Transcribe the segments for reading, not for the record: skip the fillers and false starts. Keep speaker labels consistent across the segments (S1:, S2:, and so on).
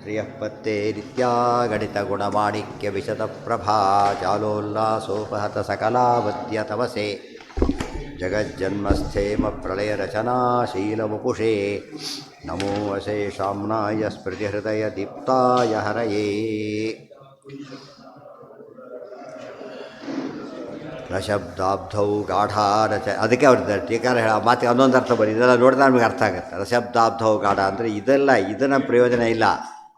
S1: ಶ್ರಿಯಃಪತ್ತೇ ನಿತ್ಯಾ ಗಣಿತಗುಣಮಾಣಿಕ್ಯ ವಿಶದಪ್ರಭಾ ಜಾಲೋಲ್ಲಾಸೋಪಹತ ಸಕಲಾವದ್ಯ ತವಸೆ ಜಗಜ್ಜನ್ಮಸ್ಥೇಮ ಪ್ರಳಯರಚನಾಶೀಲವಪುಷೇ ನಮೋ ಅಶೇಷಾಮ್ನಾಯ ಸ್ಮೃತಿಹೃದಯ ದೀಪ್ತಾಯ ಹರಯೇ ರಶಬ್ದಾಬ್ಧೌ ಗಾಢಾರಚ ಅದಕ್ಕೆ ಅವ್ರ ಟೀಕಾರ ಹೇಳ ಮಾತಿಗೆ ಒಂದೊಂದು ಅರ್ಥ ಬರೀ ಇದೆಲ್ಲ ನೋಡಿದ್ರೆ ನಮಗೆ ಅರ್ಥ ಆಗುತ್ತೆ. ರಶಬ್ದಾಬ್ಧೌ ಗಾಢ ಅಂದರೆ ಇದನ್ನು ಪ್ರಯೋಜನ ಇಲ್ಲ,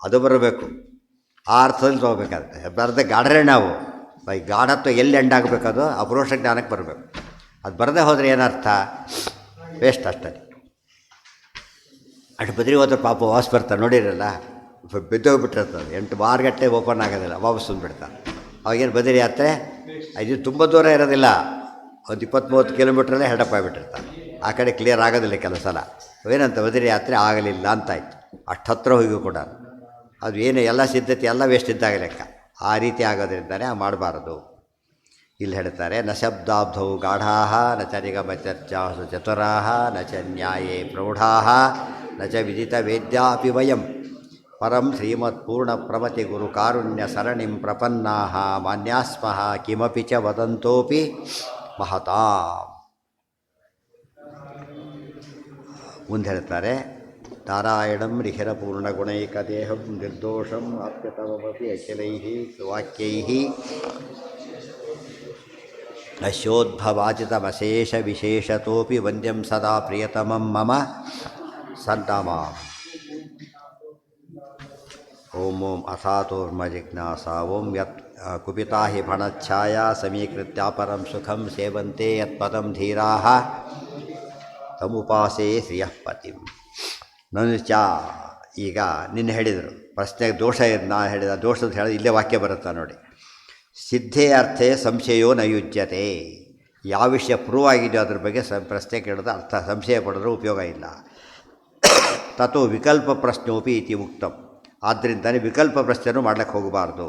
S1: ಅದು ಬರಬೇಕು, ಆ ಅರ್ಥದಲ್ಲಿ ತೊಗೋಬೇಕಾಗುತ್ತೆ. ಅರ್ಧ ಗಾಢರೇ ನಾವು ಈ ಗಾಢತ್ವ ಎಲ್ಲಿ ಎಂಡಾಗಬೇಕದು ಅಪರೋಕ್ಷ ಜ್ಞಾನಕ್ಕೆ ಬರಬೇಕು. ಅದು ಬರದೇ ಹೋದರೆ ಏನರ್ಥ, ವೇಸ್ಟ್ ಅಷ್ಟೇ. ಅಷ್ಟು ಬದ್ರಿಗೆ ಹೋದ್ರೆ ಪಾಪ ವಾಪಸ್ ಬರ್ತಾರೆ, ನೋಡಿರಲ್ಲ ಬಿದ್ದೋಗ್ಬಿಟ್ಟಿರ್ತದೆ, 8 ಬಾರ್ಗಟ್ಟೆ ಓಪನ್ ಆಗೋದಿಲ್ಲ, ವಾಪಸ್ ಬಂದುಬಿಡ್ತಾರೆ. ಅವಾಗೇನು ಬದಿರಿ ಯಾತ್ರೆ ಇದು ತುಂಬ ದೂರ ಇರೋದಿಲ್ಲ, ಒಂದು 20-30 ಕಿಲೋಮೀಟ್ರಲ್ಲೇ ಹೆಡಪ್ ಆಗಿಬಿಟ್ಟಿರ್ತಾರೆ. ಆ ಕಡೆ ಕ್ಲಿಯರ್ ಆಗೋದಿಲ್ಲ ಕೆಲವು ಸಲ. ಏನಂತ ಬದಿರಿ ಯಾತ್ರೆ ಆಗಲಿಲ್ಲ ಅಂತಾಯ್ತು, ಅಷ್ಟು ಹತ್ರ ಹೋಗಿ ಕೂಡ ಅದು ಏನು ಎಲ್ಲ ಸಿದ್ಧತೆ ಎಲ್ಲ ವೇಸ್ಟ್ ಇದ್ದಾಗ ಲೆಕ್ಕ. ಆ ರೀತಿ ಆಗೋದ್ರಿಂದಲೇ ಮಾಡಬಾರದು. ಇಲ್ಲಿ ಹೇಳ್ತಾರೆ, ನ ಶಬ್ದಾಬ್ಧೌ ಗಾಢಾ ನ ಚ ನಿಗಮಚರ್ಚಾಸು ಚತುರಾ ನ ಚ ನ್ಯಾಯೇ ಪ್ರೌಢಾ ನ ಚ ವಿದಿತ ವೇದ್ಯಾಪಿ ವಯಂ ಪರಂ ಶ್ರೀಮತ್ಪೂರ್ಣಪ್ರಮತಿ ಗುರುಕಾರುಣ್ಯ ಸರಣಿಂ ಪ್ರಪನ್ನಾ ಮಾನ್ಯಾಸ್ಮಃ ಕಿಮಪಿ ಚ ವದಂತೋಪಿ ಮಹತಾಂ. ಮುಂದೆ ಹೇಳ್ತಾರೆ, ನಾರಾಯಣಂ ರಿಹಿರಪೂರ್ಣಗುಣೈಕದೇಹಂ ನಿರ್ದೋಷಂ ಆಪ್ಯತಮಪಿ ಅಖಿಲೈಃ ವಾಕ್ಯೈಃ ಅಶೋದ್ಭವಾಚಿತಮಶೇಷ ವಿಶೇಷತೋಪಿ ವಂದ್ಯಂ ಸದಾ ಪ್ರಿಯತಮಂ ಮಮ ಸನ್ನಮಾಮಿ. ಓಂ ಓಂ ಅಥಾತೋರ್ಮ ಜಿಜ್ಞಾಸಾ ಓಂ ಯತ್ ಕುಪಿತಾ ಹಿ ಫಣಚ್ಛಾಯಾ ಸಮೀಕೃತ್ಯಾಪರಂ ಸುಖಂ ಸೇವಂತೆ ಯತ್ಪದಂ ಧೀರಾಃ ತಮುಪಾಸೇ ಶ್ರಿಯಃಪತಿಂ. ನಾನು ಈಗ ನಿನ್ನೆ ಹೇಳಿದರು ಪ್ರಶ್ನೆಗೆ ದೋಷ ನಾ ಹೇಳಿದ ದೋಷದ ಹೇಳಿದ ಇಲ್ಲೇ ವಾಕ್ಯ ಬರುತ್ತಾ ನೋಡಿ. ಸಿದ್ಧೇ ಅರ್ಥೇ ಸಂಶಯೋ ನಯುಜ್ಯತೆ. ಯಾವ ವಿಷಯ ಪ್ರೂವ್ ಆಗಿದೆಯೋ ಅದ್ರ ಬಗ್ಗೆ ಪ್ರಶ್ನೆ ಕೇಳೋದು ಅರ್ಥ, ಸಂಶಯ ಪಡೆದ್ರೂ ಉಪಯೋಗ ಇಲ್ಲ. ತಥೋ ವಿಕಲ್ಪ ಪ್ರಶ್ನೋಪಿ ಇತಿ ಉಕ್ತಂ. ಆದ್ದರಿಂದಲೇ ವಿಕಲ್ಪ ಪ್ರಶ್ನೆನೂ ಮಾಡ್ಲಿಕ್ಕೆ ಹೋಗಬಾರ್ದು.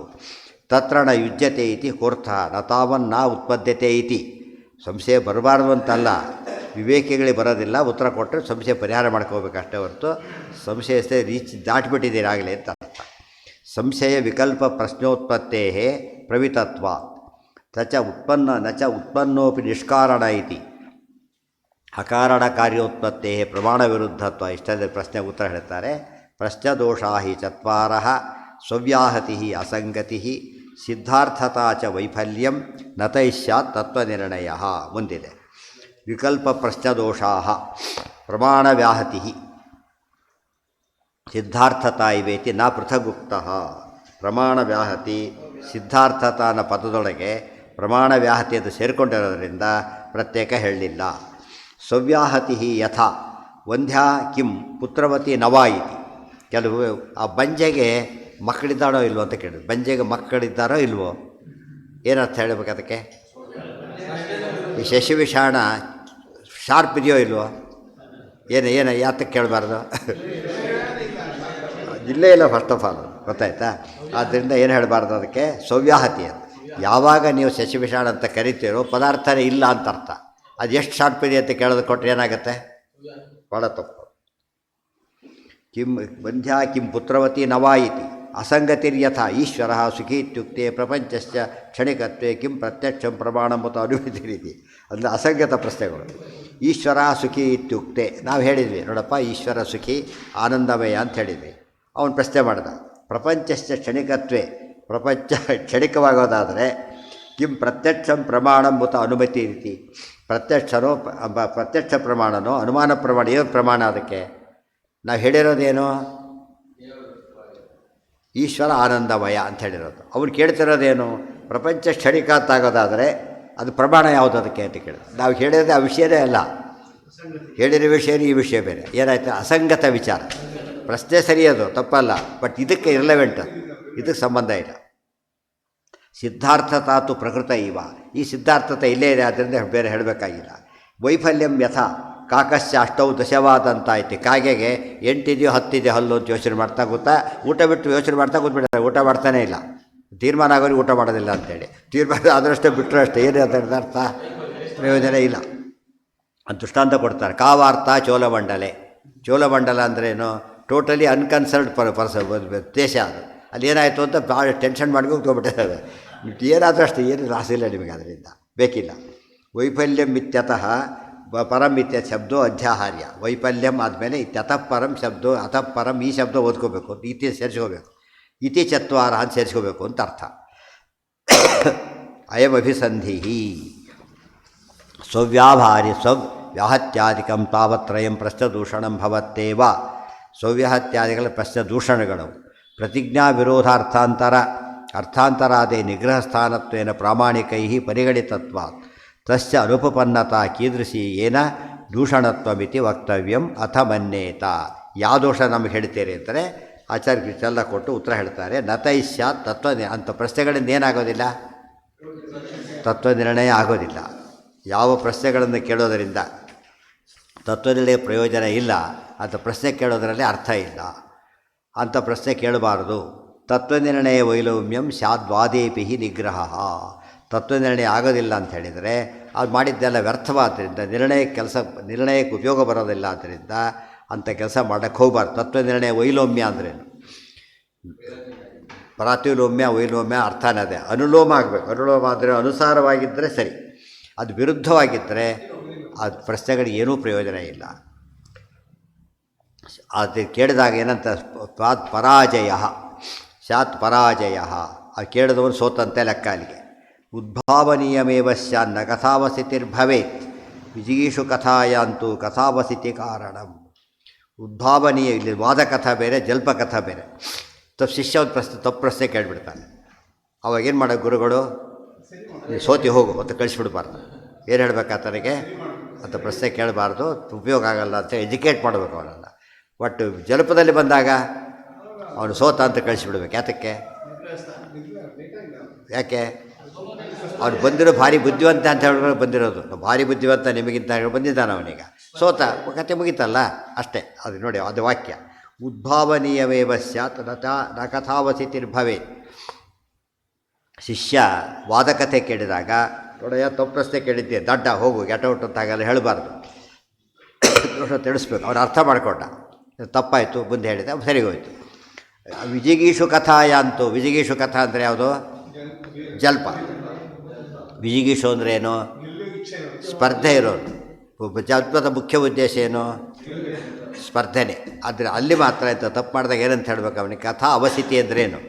S1: ತತ್ರ ನ ಯುಜ್ಯತೆ ಇತಿ ಕೋರ್ಥ ನ ತಾವನ್ನ ಉತ್ಪದ್ಯತೆ ಇತಿ. ಸಂಶಯ ಬರಬಾರ್ದು ಅಂತಲ್ಲ, ವಿವೇಕಿಗಳಿಗೆ ಬರೋದಿಲ್ಲ, ಉತ್ತರ ಕೊಟ್ಟರೆ ಸಂಶಯ ಪರಿಹಾರ ಮಾಡ್ಕೋಬೇಕಷ್ಟೇ ಹೊರತು ಸಂಶಯಸ್ಥೆ ದಾಟಿಬಿಟ್ಟಿದ್ದೀರಿ ಆಗಲೇ ಅಂತ ಅರ್ಥ. ಸಂಶಯ ವಿಕಲ್ಪ ಪ್ರಶ್ನೋತ್ಪತ್ತೇ ಪ್ರವಿತತ್ವ ನ ಚ ಉತ್ಪನ್ನೋಪಿ ನಿಷ್ಕಾರಣ ಇತಿ ಅಕಾರಣ ಕಾರ್ಯೋತ್ಪತ್ತೇ ಪ್ರಮಾಣ ವಿರುದ್ಧತ್ವ. ಇಷ್ಟೇ ಪ್ರಶ್ನೆಗೆ ಉತ್ತರ ಹೇಳ್ತಾರೆ. ಪ್ರಶ್ನದೋಷಾ ಹಿ ಚತ್ವಾರಃ ಸ್ವವ್ಯಾಹತಿ ಅಸಂಗತಿ ಸಿದ್ಧಾರ್ಥತಾ ಚ ವೈಫಲ್ಯಂ ನತೈ ಸ್ಯಾತ್ ತತ್ವನಿರ್ಣಯ. ಮುಂದಿದೆ ವಿಕಲ್ಪ ಪ್ರಶ್ನದೋಷಾ ಪ್ರಮಾಣವ್ಯಾಹತಿ ಸಿದ್ಧಾರ್ಥತಾ ಇವೇತಿ ನ ಪೃಥಗುಕ್ತಃ. ಪ್ರಮಾಣವ್ಯಾಹತಿ ಸಿದ್ಧಾರ್ಥತಾ ಅನ್ನೋ ಪದದೊಳಗೆ ಪ್ರಮಾಣವ್ಯಾಹತಿ ಅದು ಸೇರಿಕೊಂಡಿರೋದ್ರಿಂದ ಪ್ರತ್ಯೇಕ ಹೇಳಲಿಲ್ಲ. ಸ್ವವ್ಯಾಹತಿ ಯಥಾ ವಂದ್ಯಾ ಕಿಂ ಪುತ್ರವತಿ ನವಾ ಇತಿ. ಕೆಲವು ಆ ಬಂಜೆಗೆ ಮಕ್ಕಳಿದ್ದಾರೋ ಇಲ್ವೋ ಅಂತ ಕೇಳಿದ್ರು. ಬಂಜೆಗೆ ಮಕ್ಕಳಿದ್ದಾರೋ ಇಲ್ವೋ, ಏನರ್ಥ ಹೇಳಬೇಕು ಅದಕ್ಕೆ? ಈ ಶಶಿವಿಷಾಣ ಶಾರ್ಪ್ ಇದೆಯೋ ಇಲ್ವೋ, ಏನು ಯಾತಕ್ಕೆ ಕೇಳಬಾರ್ದು? ಇಲ್ಲೇ ಇಲ್ಲ ಫಸ್ಟ್ ಆಫ್ ಆಲ್, ಗೊತ್ತಾಯ್ತಾ? ಆದ್ದರಿಂದ ಏನು ಹೇಳಬಾರ್ದು ಅದಕ್ಕೆ? ಸೌವ್ಯಾಹತಿ ಅಂತ. ಯಾವಾಗ ನೀವು ಶಶಿವಿಷಾಣ ಅಂತ ಕರಿತೀರೋ ಪದಾರ್ಥನೇ ಇಲ್ಲ ಅಂತ ಅರ್ಥ. ಅದು ಎಷ್ಟು ಶಾರ್ಪ್ ಇದೆ ಅಂತ ಕೇಳೋದು ಕೊಟ್ಟರೆ ಏನಾಗುತ್ತೆ? ಭಾಳ ತಪ್ಪು. ಕಿಂ ಬಂಧ್ಯಾ ಕಿಂ ಪುತ್ರವತಿ ನವಾ ಇತಿ ಅಸಂಗತಿರ್ಯಥ ಈಶ್ವರ ಸುಖಿ ಇತ್ಯುಕ್ತೆ ಪ್ರಪಂಚಶ್ಚ ಕ್ಷಣಿಕತ್ವೇ ಕಿಂ ಪ್ರತ್ಯಕ್ಷಂ ಪ್ರಮಾಣಮುತ ಅನುಮತಿರಿತಿ. ಅಂದರೆ ಅಸಂಗತ ಪ್ರಶ್ನೆಗಳು. ಈಶ್ವರ ಸುಖಿ ಇತ್ಯುಕ್ತೆ ನಾವು ಹೇಳಿದ್ವಿ ನೋಡಪ್ಪ, ಈಶ್ವರ ಸುಖಿ ಆನಂದಮಯ ಅಂತ ಹೇಳಿದ್ವಿ. ಅವನು ಪ್ರಶ್ನೆ ಮಾಡಿದ, ಪ್ರಪಂಚಶ್ಚ ಕ್ಷಣಿಕತ್ವೇ, ಪ್ರಪಂಚ ಕ್ಷಣಿಕವಾಗೋದಾದರೆ ಕಿಂ ಪ್ರತ್ಯಕ್ಷಂ ಪ್ರಮಾಣಮುತ ಅನುಮತಿ ರೀತಿ. ಪ್ರತ್ಯಕ್ಷ ಪ್ರಮಾಣನೋ ಅನುಮಾನ ಪ್ರಮಾಣ, ಏನು ಪ್ರಮಾಣ ಅದಕ್ಕೆ? ನಾವು ಹೇಳಿರೋದೇನು? ಈಶ್ವರ ಆನಂದಮಯ ಅಂತ ಹೇಳಿರೋದು. ಅವ್ರು ಕೇಳ್ತಿರೋದೇನು? ಪ್ರಪಂಚ ಕ್ಷಣಿಕ ಅಂತಾಗೋದಾದರೆ ಅದು ಪ್ರಮಾಣ ಯಾವುದು ಅದಕ್ಕೆ ಅಂತ ಕೇಳಿದ್ರು. ನಾವು ಹೇಳಿರೋದು ಆ ವಿಷಯನೇ ಅಲ್ಲ, ಹೇಳಿರೋ ವಿಷಯನೇ ಈ ವಿಷಯ ಬೇರೆ. ಏನಾಯ್ತು? ಅಸಂಗತ ವಿಚಾರ. ಪ್ರಶ್ನೆ ಸರಿಯೋದು ತಪ್ಪಲ್ಲ, ಬಟ್ ಇದಕ್ಕೆ ಇರ್ಲೆವೆಂಟ್, ಇದಕ್ಕೆ ಸಂಬಂಧ ಇಲ್ಲ. ಸಿದ್ಧಾರ್ಥತಾತು ಪ್ರಕೃತ ಇವ. ಈ ಸಿದ್ಧಾರ್ಥತೆ ಇಲ್ಲೇ ಇದೆ, ಆದ್ದರಿಂದ ಬೇರೆ ಹೇಳಬೇಕಾಗಿಲ್ಲ. ವೈಫಲ್ಯಂ ಯಥಾ ಕಾಕಸ್ಯ ಅಷ್ಟೌ ದಶವಾದಂತಾಯ್ತು. ಕಾಗೆಗೆ 8 ಇದೆಯೋ 10 ಇದೆಯೋ ಹಲ್ಲು ಅಂತ ಯೋಚನೆ ಮಾಡ್ತಾ ಗೊತ್ತಾ, ಊಟ ಬಿಟ್ಟು ಯೋಚನೆ ಮಾಡ್ತಾ ಕೂತ್ಬಿಡ್ತಾರೆ. ಊಟ ಮಾಡ್ತಾನೇ ಇಲ್ಲ, ತೀರ್ಮಾನ ಆಗೋರಿಗೆ ಊಟ ಮಾಡೋದಿಲ್ಲ ಅಂತೇಳಿ. ತೀರ್ಮಾನ ಆದರಷ್ಟೇ ಬಿಟ್ಟರು ಅಷ್ಟೇ, ಏನು ಅದರ ಅರ್ಥ? ಪ್ರಯೋಜನ ಇಲ್ಲ. ಅಂತ ದೃಷ್ಟಾಂತ ಕೊಡ್ತಾರೆ. ಕಾವಾರ್ಥ ಚೋಳಮಂಡಲೆ. ಚೋಳಮಂಡಲ ಅಂದ್ರೇನು? ಟೋಟಲಿ ಅನ್ಕನ್ಸರ್ಡ್ ದೇಶ ಅದು. ಅಲ್ಲಿ ಏನಾಯಿತು ಅಂತ ಭಾಳ ಟೆನ್ಷನ್ ಮಾಡ್ಕೊಂಡು ಹೋಗ್ಬಿಟ್ಟಿದ್ದಾರೆ. ಏನಾದರೂ ಅಷ್ಟೇ, ಏನು ರಾಸಿಲ್ಲ ನಿಮಗೆ, ಅದರಿಂದ ಬೇಕಿಲ್ಲ. ವೈಫಲ್ಯಂ ಇತ್ಯತಃ ಪರಂ ಇತ್ಯ ಶಬ್ದೋ ಅಧ್ಯಾಹಾರ್ಯ. ವೈಫಲ್ಯಂ ಆದಮೇಲೆ ಇತ್ಯತಃ ಪರಂ ಶಬ್ದೋ ಅತಃ ಪರಂ ಈ ಶಬ್ದ ಓದ್ಕೋಬೇಕು, ಇತಿ ಸೇರಿಸ್ಕೋಬೇಕು, ಇತಿ ಚತ್ವಾರ ಅಂತ ಸೇರಿಸ್ಕೋಬೇಕು ಅಂತ ಅರ್ಥ. ಅಯಮಭಿಸಂಧಿ ಸ್ವವ್ಯಾಭಾರಿ ಸ್ವವ್ಯಾಹತ್ಯಾದಿಕಂ ತಾವತ್ರಯಂ ಪ್ರಶ್ನದೂಷಣಂ ಭವತ್ತೇವ. ಸ್ವವ್ಯಾಹತ್ಯಾದಿಗಳ ಪ್ರಶ್ನದೂಷಣಗಳು ಪ್ರತಿಜ್ಞಾ ಅರ್ಥಾಂತರಾದೇ ನಿಗ್ರಹ ಸ್ಥಾನತ್ವೇನ ಪ್ರಾಮಾಣಿಕೈ ಪರಿಗಣಿತತ್ವಾತ್ ತಸ್ಯ ಅನುಪಪನ್ನತಾ ಕೀದೃಶಿ ಏನ ದೂಷಣತ್ವಮಿತಿ ವಕ್ತವ್ಯಂ ಅಥ ಮನ್ಯೇತ. ಯಾವ ದೋಷ ನಮಗೆ ಹೇಳ್ತೀರಿ ಅಂತಾರೆ ಆಚಾರ್ಯ ಚೆಲ್ಲ ಕೊಟ್ಟು ಉತ್ತರ ಹೇಳ್ತಾರೆ. ನತೈಶ್ಯಾತ್ ತತ್ವ ಅಂಥ ಪ್ರಶ್ನೆಗಳಿಂದ ಏನಾಗೋದಿಲ್ಲ, ತತ್ವನಿರ್ಣಯ ಆಗೋದಿಲ್ಲ. ಯಾವ ಪ್ರಶ್ನೆಗಳನ್ನು ಕೇಳೋದರಿಂದ ತತ್ವನಿರ್ಣಯ ಪ್ರಯೋಜನ ಇಲ್ಲ, ಅಂಥ ಪ್ರಶ್ನೆ ಕೇಳೋದರಲ್ಲಿ ಅರ್ಥ ಇಲ್ಲ, ಅಂಥ ಪ್ರಶ್ನೆ ಕೇಳಬಾರದು. ತತ್ವನಿರ್ಣಯ ವೈಲೌಮ್ಯಂ ಸ್ಯಾದ್ವಾದೇಪಿ ನಿಗ್ರಹ. ತತ್ವನಿರ್ಣಯ ಆಗೋದಿಲ್ಲ ಅಂತ ಹೇಳಿದರೆ ಅದು ಮಾಡಿದ್ದೆಲ್ಲ ವ್ಯರ್ಥವಾದ್ದರಿಂದ ನಿರ್ಣಯಕ್ಕೆ ಉಪಯೋಗ ಬರೋದಿಲ್ಲ. ಆದ್ದರಿಂದ ಅಂಥ ಕೆಲಸ ಮಾಡೋಕ್ಕೆ ಹೋಗಬಾರ್ದು. ತತ್ವನಿರ್ಣಯ ವೈಲೋಮ್ಯ ಅಂದ್ರೇನು? ಪ್ರಾತಿಲೋಮ್ಯ ವೈಲೋಮ್ಯ ಅರ್ಥನೇ ಅದೇ. ಅನುಲೋಮ ಆಗಬೇಕು. ಅನುಲೋಮ ಅಂದರೆ ಅನುಸಾರವಾಗಿದ್ದರೆ ಸರಿ, ಅದು ವಿರುದ್ಧವಾಗಿದ್ದರೆ ಅದು ಪ್ರಶ್ನೆಗಳಿಗೆ ಏನೂ ಪ್ರಯೋಜನ ಇಲ್ಲ. ಅದು ಕೇಳಿದಾಗ ಏನಂತ ಪರಾಜಯ ಸ್ಯಾತ್ ಪರಾಜಯ, ಅದು ಕೇಳಿದವನು ಸೋತಂತೆ ಲೆಕ್ಕ ಅಲ್ಲಿಗೆ. ಉದ್ಭಾವನೀಯಮೇವ ಸ್ಯಾನ್ನ ಕಥಾವಸ್ಥಿತಿರ್ಭವೇತ್ ವಿಜಿಗೀಷು ಕಥಾಯಾಂತೂ ಕಥಾವಸ್ಥಿತಿ ಕಾರಣಂ. ಉದ್ಭಾವನೀಯ, ಇಲ್ಲಿ ವಾದಕಥಾ ಬೇರೆ ಜಲ್ಪಕಥಾ ಬೇರೆ. ಶಿಷ್ಯ ಒಂದು ತಪ್ಪು ಪ್ರಶ್ನೆ ಕೇಳಿಬಿಡ್ತಾನೆ. ಅವಾಗೇನು ಮಾಡೋ ಗುರುಗಳು, ಸೋತಿ ಹೋಗು ಅಂತ ಕಳಿಸ್ಬಿಡ್ಬಾರ್ದು. ಏನು ಹೇಳ್ಬೇಕಾತನಿಗೆ ಅಂತ ಪ್ರಶ್ನೆ ಕೇಳಬಾರ್ದು, ಉಪಯೋಗ ಆಗಲ್ಲ ಅಂತ ಎಜುಕೇಟ್ ಮಾಡಬೇಕು ಅವನನ್ನು. ಒಟ್ಟು ಜಲಪದಲ್ಲಿ ಬಂದಾಗ ಅವನು ಸೋತ ಅಂತ ಕಳಿಸಿಬಿಡ್ಬೇಕು. ಯಾಕೆ ಅವನು ಬಂದಿರೋ ಭಾರಿ ಬುದ್ಧಿವಂತ ಅಂತ ಹೇಳಿದ್ರೆ ಬಂದಿರೋದು, ಭಾರಿ ಬುದ್ಧಿವಂತ ನಿಮಗಿಂತ ಬಂದಿದ್ದಾನೆ ಅವನೀಗ. ಸೋತ ಕತೆ ಮುಗೀತಲ್ಲ ಅಷ್ಟೇ. ಅದು ನೋಡಿ, ಅದು ವಾಕ್ಯ. ಉದ್ಭಾವನೀಯವೇವ ಸ್ಯಾತ್ ನ ಕಥಾವಸ್ಥಿತಿರ್ಭವೇ. ಶಿಷ್ಯ ವಾದಕತೆ ಕೇಳಿದಾಗ ನೋಡಯ್ಯ ತಪ್ಪು ಪ್ರಶ್ನೆ ಕೇಳಿದ್ದೆ, ದಡ್ಡ ಹೋಗು ಗೆಟೌಟ್ ಅಂತಾಗಲ್ಲ ಹೇಳಬಾರ್ದು. ತಿಳಿಸ್ಬೇಕು. ಅವನು ಅರ್ಥ ಮಾಡಿಕೊಂಡ, ತಪ್ಪಾಯಿತು ಮುಂದೆ ಹೇಳಿದೆ, ಸರಿ ಹೋಯಿತು. ವಿಜಿಗೀಷು ಕಥಾಯಾಂತು. ವಿಜಿಗೀಷು ಕಥಾ ಅಂದರೆ ಯಾವುದು? ಜಲ್ಪ. ವಿಜಿಗೀಷು ಅಂದರೆ ಏನು? ಸ್ಪರ್ಧೆ ಇರೋದು. ಜಲ್ಪದ ಮುಖ್ಯ ಉದ್ದೇಶ ಏನು? ಸ್ಪರ್ಧೆನೇ. ಆದರೆ ಅಲ್ಲಿ ಮಾತ್ರ ಆಯಿತು. ತಪ್ಪು ಮಾಡಿದಾಗ ಏನಂತ ಹೇಳಬೇಕು ಅವನಿಗೆ? ಕಥಾ ಅವಸ್ಥಿತಿ ಅಂದ್ರೇನು?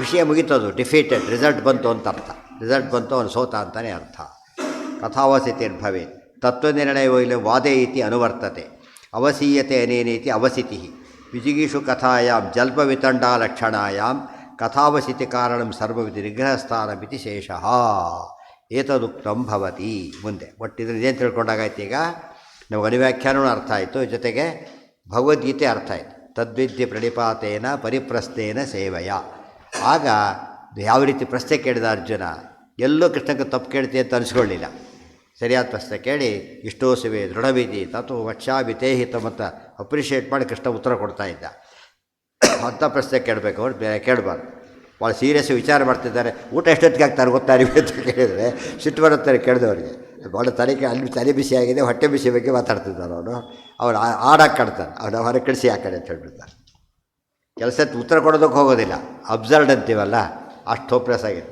S1: ವಿಷಯ ಮುಗೀತದು, ಡಿಫೀಟೆಡ್, ರಿಸಲ್ಟ್ ಬಂತು ಅಂತ ಅರ್ಥ. ರಿಸಲ್ಟ್ ಬಂತು, ಅವನು ಸೋತ ಅಂತಲೇ ಅರ್ಥ. ಕಥಾವಸ್ಥಿತಿರ್ಭವೆ ತತ್ವನಿರ್ಣಯ ವಾದೇ ಇತಿ ಅನುವರ್ತತೆ. ಅವಸೀಯತೆ ಅನೇನೇತಿ ಅವಸ್ಥಿತಿ. ವಿಜಿಗೀಷು ಕಥಾಯಾಂ ಜಲ್ಪವಿತಂಡಾ ಲಕ್ಷಣಾಯಾಂ ಕಥಾವಸ್ಥಿತಿ ಕಾರಣಂ ಸರ್ವವಿಧಿ ನಿಗ್ರಹಸ್ಥಾನಮಿತಿ ಶೇಷಃ ಏತದುಕ್ತಂ ಭವತಿ. ಮುಂದೆ ಒಟ್ಟಿದ್ರೆ ಏನು ತಿಳ್ಕೊಂಡಾಗಾಯ್ತು? ಈಗ ನಮಗೆ ಅನುವ್ಯಾಖ್ಯಾನವೂ ಅರ್ಥ ಆಯಿತು, ಜೊತೆಗೆ ಭಗವದ್ಗೀತೆ ಅರ್ಥ ಆಯಿತು. ತದ್ವಿದ್ಯೆ ಪ್ರಣಿಪಾತೇನ ಪರಿಪ್ರಶ್ನೇನ ಸೇವೆಯ. ಆಗ ಯಾವ ರೀತಿ ಪ್ರಶ್ನೆ ಕೇಳಿದ ಅರ್ಜುನ, ಎಲ್ಲೋ ಕೃಷ್ಣಕ್ಕೆ ತಪ್ಪು ಕೇಳ್ತಿ ಅಂತ ಅನಿಸ್ಕೊಳ್ಳಿಲ್ಲ. ಸರಿಯಾದ ಪ್ರಶ್ನೆ ಕೇಳಿ ಇಷ್ಟೋ ಸೇವೆ ದೃಢವಿಧಿ ತತ್ವ ವಕ್ಷಾಭಿತೇಹಿತ ಮತ್ತು ಅಪ್ರಿಷಿಯೇಟ್ ಮಾಡಿ ಕೃಷ್ಣ ಉತ್ತರ ಕೊಡ್ತಾ ಇದ್ದ. ಅಂಥ ಪ್ರಶ್ನೆ ಕೇಳಬೇಕು, ಅವ್ರು ಬೇರೆ ಕೇಳಬಾರ್ದು. ಭಾಳ ಸೀರಿಯಸ್ ವಿಚಾರ ಮಾಡ್ತಿದ್ದಾರೆ. ಊಟ ಎಷ್ಟೊತ್ತಿಗೆ ಆಗ್ತಾರೆ ಗೊತ್ತಾರೆ ಅಂತ ಕೇಳಿದರೆ ಸಿಟ್ಟು ಬರುತ್ತಾರೆ ಕೇಳಿದವರಿಗೆ. ಭಾಳ ಅಲ್ಲಿ ತಲೆ ಬಿಸಿ ಆಗಿದೆ, ಹೊಟ್ಟೆ ಬಿಸಿ ಬಗ್ಗೆ ಮಾತಾಡ್ತಿದ್ದಾರೆ. ಅವ್ರು ಆಡಾಗಿ ಕಾಡ್ತಾನೆ, ಅವನು ಹೊರಗೆ ಕಳಿಸಿ ಯಾಕಡೆ ಅಂತ ಹೇಳ್ಬಿಡ್ತಾರೆ. ಕೆಲಸಕ್ಕೆ ಉತ್ತರ ಕೊಡೋದಕ್ಕೆ ಹೋಗೋದಿಲ್ಲ, ಅಬ್ಸರ್ಡ್ ಅಂತೀವಲ್ಲ, ಅಷ್ಟು ಹೋಪ್ಲೆಸ್ ಆಗಿದೆ.